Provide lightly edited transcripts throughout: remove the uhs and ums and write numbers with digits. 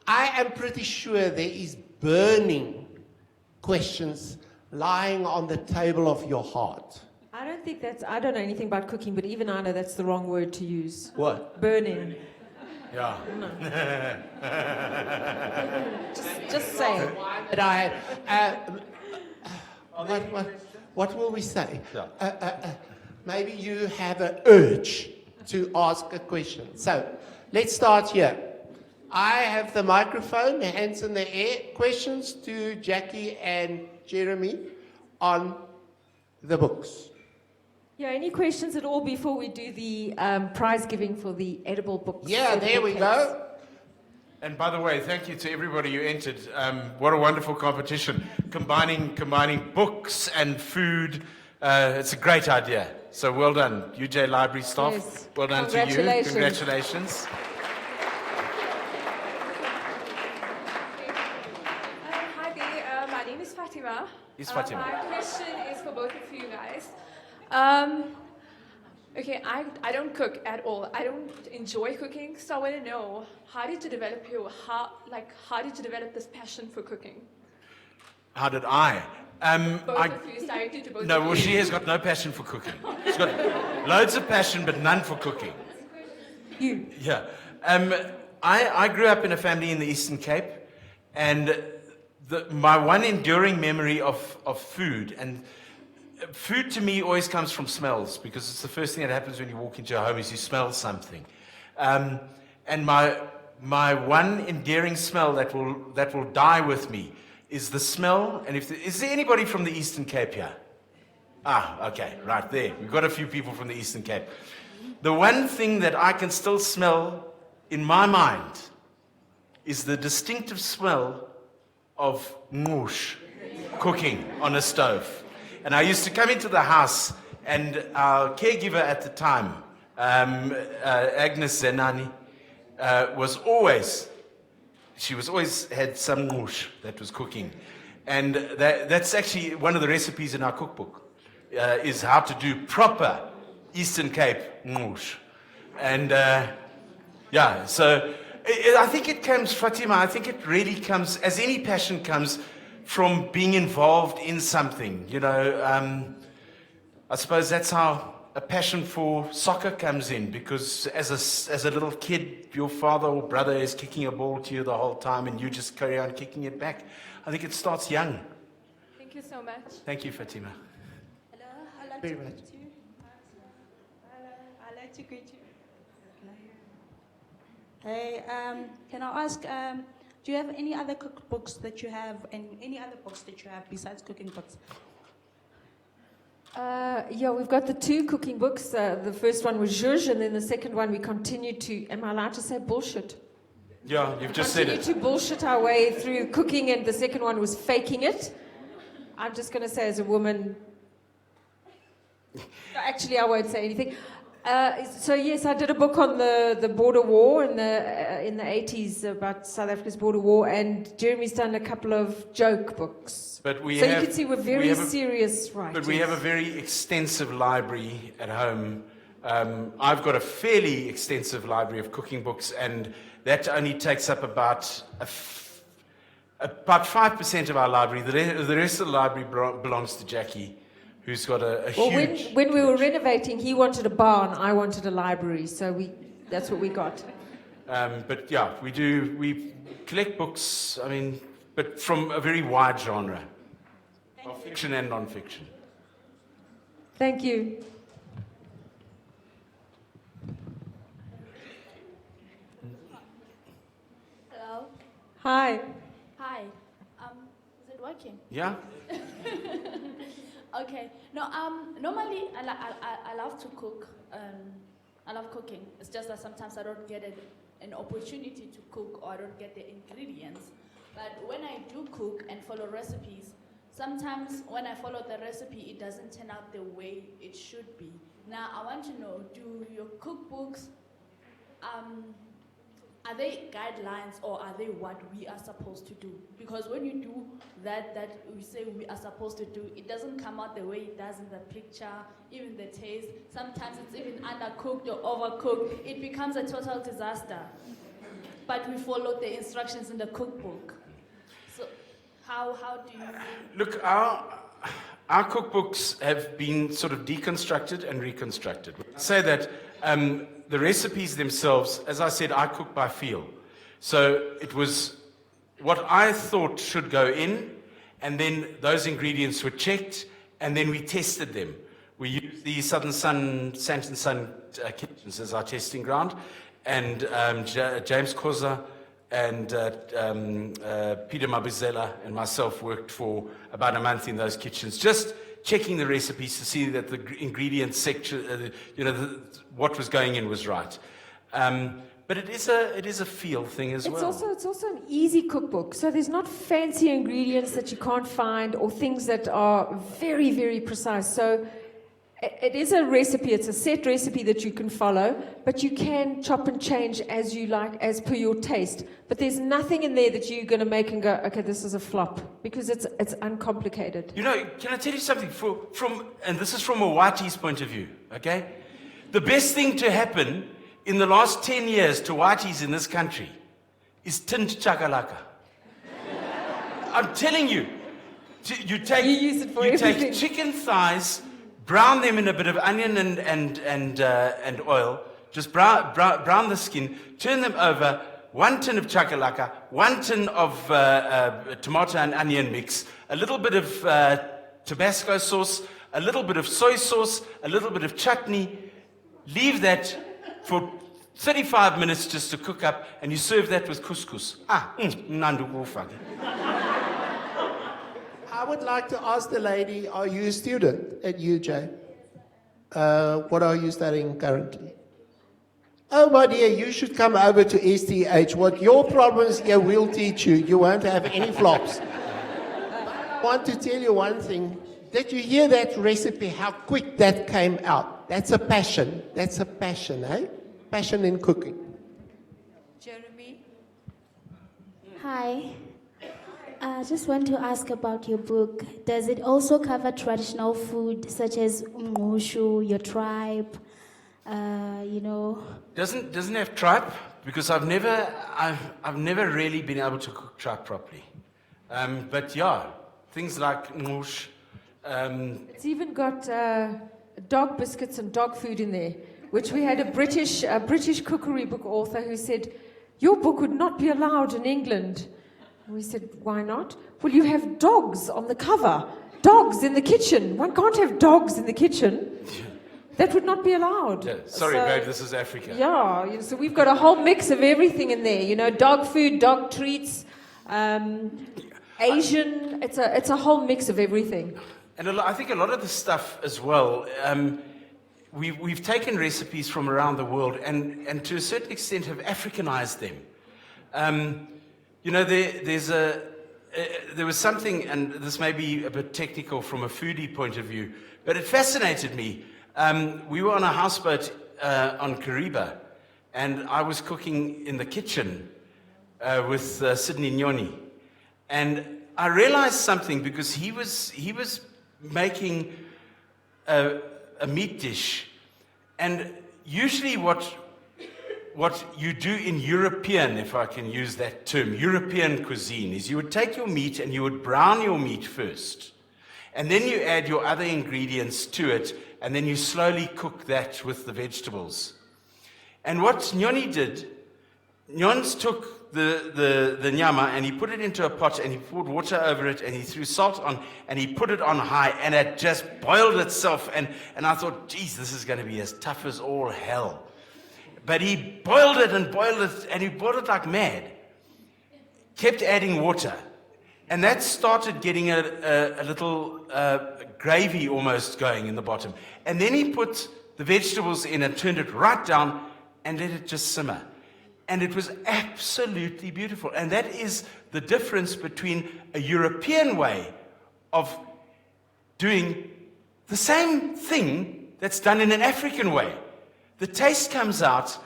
I am pretty sure there is burning questions lying on the table of your heart. I don't think that's, I don't know anything about cooking, but even I know that's the wrong word to use. What? Burning. Yeah. No. just say. But what will we say? Yeah. Maybe you have an urge to ask a question. So let's start here. I have the microphone, hands in the air. Questions to Jacqui and Jeremy on the books. Yeah, any questions at all before we do the prize giving for the edible books? Yeah, there we go. And by the way, thank you to everybody who entered. What a wonderful competition. Combining books and food. It's a great idea. So well done, UJ Library staff. Yes. Well done to you. Congratulations. Hi there, my name is Fatima. Fatima. My question is for both of you guys. Okay, I don't cook at all. I don't enjoy cooking, so I want to know, how did you develop this passion for cooking? How did I? Both of you, directed to both No, of well, you. she has got no passion for cooking. She's got loads of passion, but none for cooking. You. Yeah. I grew up in a family in the Eastern Cape, and my one enduring memory of food, and food to me always comes from smells, because it's the first thing that happens when you walk into a home is you smell something. And my one endearing smell that will die with me is the smell. And is there anybody from the Eastern Cape here? Ah, okay, right there. We've got a few people from the Eastern Cape. The one thing that I can still smell in my mind is the distinctive smell of Zhoozsh cooking on a stove. And I used to come into the house, and our caregiver at the time, Agnes Zenani, she was always had some Zhoozsh that was cooking. And that's actually one of the recipes in our cookbook, is how to do proper Eastern Cape Zhoozsh. And yeah, so I think it comes, Fatima, I think it really comes, as any passion comes, from being involved in something. You know, I suppose that's how a passion for soccer comes in, because as a little kid, your father or brother is kicking a ball to you the whole time, and you just carry on kicking it back. I think it starts young. Thank you so much. Thank you, Fatima. Hello, I'd like Very to much. greet you. I'd like to greet you. Hey, can I ask, do you have any other cookbooks that you have, and any other books that you have besides cooking books? Yeah, we've got the two cooking books. The first one was Zhoozsh, and then the second one we continued to, am I allowed to say bullshit? Yeah, you've just said Continued it. to bullshit our way through cooking, and the second one was faking it. I'm just going to say as a woman, actually I won't say anything. So yes, I did a book on the border war in the 80s about South Africa's border war, and Jeremy's done a couple of joke books. But so you can see we're very serious writers. But we have a very extensive library at home. I've got a fairly extensive library of cooking books, and that only takes up about 5% of our library. The rest of the library belongs to Jacqui, who's got a huge... When we were renovating, he wanted a barn, I wanted a library, so that's what we got. But yeah, we collect books, I mean, but from a very wide genre, of fiction and non-fiction. Thank you. Hello. Hi. Hi. Is it working? Yeah? Okay. No. Normally, I love to cook. I love cooking. It's just that sometimes I don't get an opportunity to cook, or I don't get the ingredients. But when I do cook and follow recipes, sometimes when I follow the recipe, it doesn't turn out the way it should be. Now, I want to know, do your cookbooks, are they guidelines, or are they what we are supposed to do? Because when you do that we say we are supposed to do, it doesn't come out the way it does in the picture, even the taste. Sometimes it's even undercooked or overcooked. It becomes a total disaster. but we follow the instructions in the cookbook. So how do you... Look, our cookbooks have been sort of deconstructed and reconstructed. I say that the recipes themselves, as I said, I cook by feel. So it was what I thought should go in, and then those ingredients were checked, and then we tested them. We used the Santon Sun kitchens as our testing ground, and James Khoza and Peter Mabuzela and myself worked for about a month in those kitchens, just checking the recipes to see that the ingredient section, what was going in was right. But it is a feel thing as well. It's also an easy cookbook. So there's not fancy ingredients that you can't find or things that are very, very precise. So it is a recipe. It's a set recipe that you can follow, but you can chop and change as you like, as per your taste. But there's nothing in there that you're going to make and go, okay, this is a flop, because it's uncomplicated. You know, can I tell you something? And this is from a whitey's point of view, okay? The best thing to happen in the last 10 years to whiteys in this country is tinned chakalaka. I'm telling you, you use it for everything. take chicken thighs, brown them in a bit of onion and oil, just brown the skin, turn them over, 1 tin of chakalaka, 1 tin of tomato and onion mix, a little bit of Tabasco sauce, a little bit of soy sauce, a little bit of chutney. Leave that for 35 minutes just to cook up, and you serve that with couscous. Nandu kufaki. I would like to ask the lady, are you a student at UJ? What are you studying currently? Oh, my dear, you should come over to STH. What your problems here, we'll teach you. You won't have any flops. I want to tell you one thing. Did you hear that recipe, how quick that came out? That's a passion. That's a passion, eh? Passion in cooking. Jeremy? Hi. I just want to ask about your book. Does it also cover traditional food such as ngushu, your tribe, Doesn't have tripe, because I've never really been able to cook tripe properly. But yeah, things like ngushu. It's even got dog biscuits and dog food in there, which we had a British cookery book author who said, your book would not be allowed in England. And we said, why not? Well, you have dogs on the cover, dogs in the kitchen. One can't have dogs in the kitchen. That would not be allowed. Yeah, sorry, babe, this is Africa. Yeah, so we've got a whole mix of everything in there. Dog food, dog treats, Asian. It's a whole mix of everything. And I think a lot of the stuff as well, we've taken recipes from around the world and to a certain extent have Africanized them. There was something, and this may be a bit technical from a foodie point of view, but it fascinated me. We were on a houseboat on Kariba, and I was cooking in the kitchen with Sydney Nyoni. And I realized something, because he was making a meat dish. And usually what you do in European, if I can use that term, European cuisine, is you would take your meat and you would brown your meat first. And then you add your other ingredients to it, and then you slowly cook that with the vegetables. And what Nyoni did, Nyons took the nyama and he put it into a pot and he poured water over it and he threw salt on and he put it on high and it just boiled itself. And I thought, geez, this is going to be as tough as all hell. But he boiled it and he boiled it like mad. Kept adding water. And that started getting a little gravy almost going in the bottom. And then he put the vegetables in and turned it right down and let it just simmer. And it was absolutely beautiful. And that is the difference between a European way of doing the same thing that's done in an African way. The taste comes out,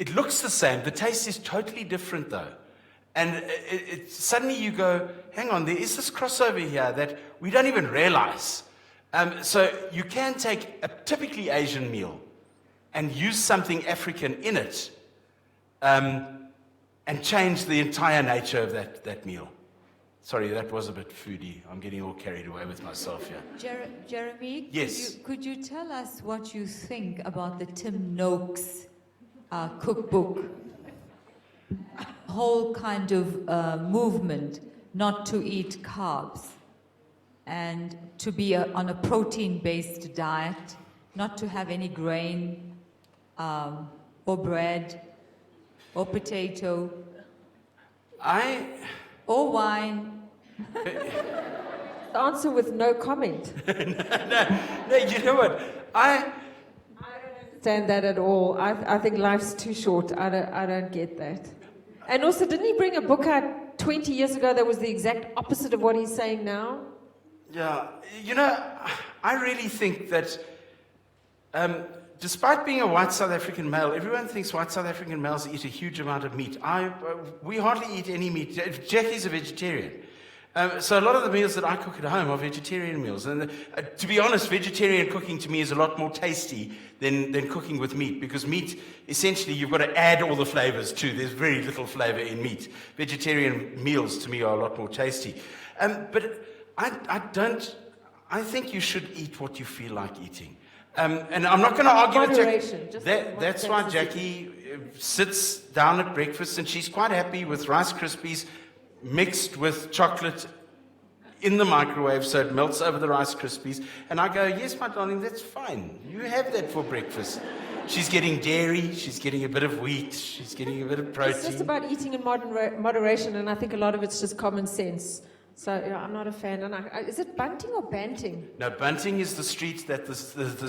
it looks the same, the taste is totally different though. And suddenly you go, hang on, there is this crossover here that we don't even realize. So you can take a typically Asian meal and use something African in it. and change the entire nature of that meal. Sorry, that was a bit foodie. I'm getting all carried away with myself here. Jeremy, Yes. could you tell us what you think about the Tim Noakes cookbook? Whole kind of movement not to eat carbs and to be on a protein-based diet, not to have any grain or bread or potato or wine. The answer with no comment. No, you know what? I don't understand that at all. I think life's too short. I don't get that. And also, didn't he bring a book out 20 years ago that was the exact opposite of what he's saying now? Yeah, you know, I really think that despite being a white South African male, everyone thinks white South African males eat a huge amount of meat. We hardly eat any meat. Jacqui's a vegetarian. So a lot of the meals that I cook at home are vegetarian meals. And to be honest, vegetarian cooking to me is a lot more tasty than cooking with meat, because meat, essentially, you've got to add all the flavors too. There's very little flavor in meat. Vegetarian meals to me are a lot more tasty. But I think you should eat what you feel like eating. And I'm not going to argue with Jacqui. That's why Jacqui sits down at breakfast and she's quite happy with Rice Krispies mixed with chocolate in the microwave so it melts over the Rice Krispies. And I go, yes, my darling, that's fine. You have that for breakfast. She's getting dairy, she's getting a bit of wheat, she's getting a bit of protein. It's just about eating in moderation, and I think a lot of it's just common sense. So yeah, I'm not a fan. And is it bunting or banting? No, bunting is the street that the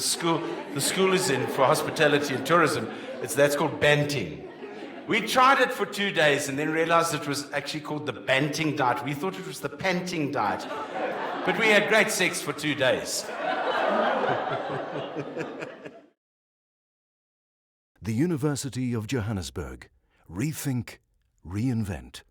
school is in for hospitality and tourism. That's called banting. We tried it for 2 days and then realized it was actually called the banting diet. We thought it was the panting diet. But we had great sex for 2 days. The University of Johannesburg. Rethink, reinvent.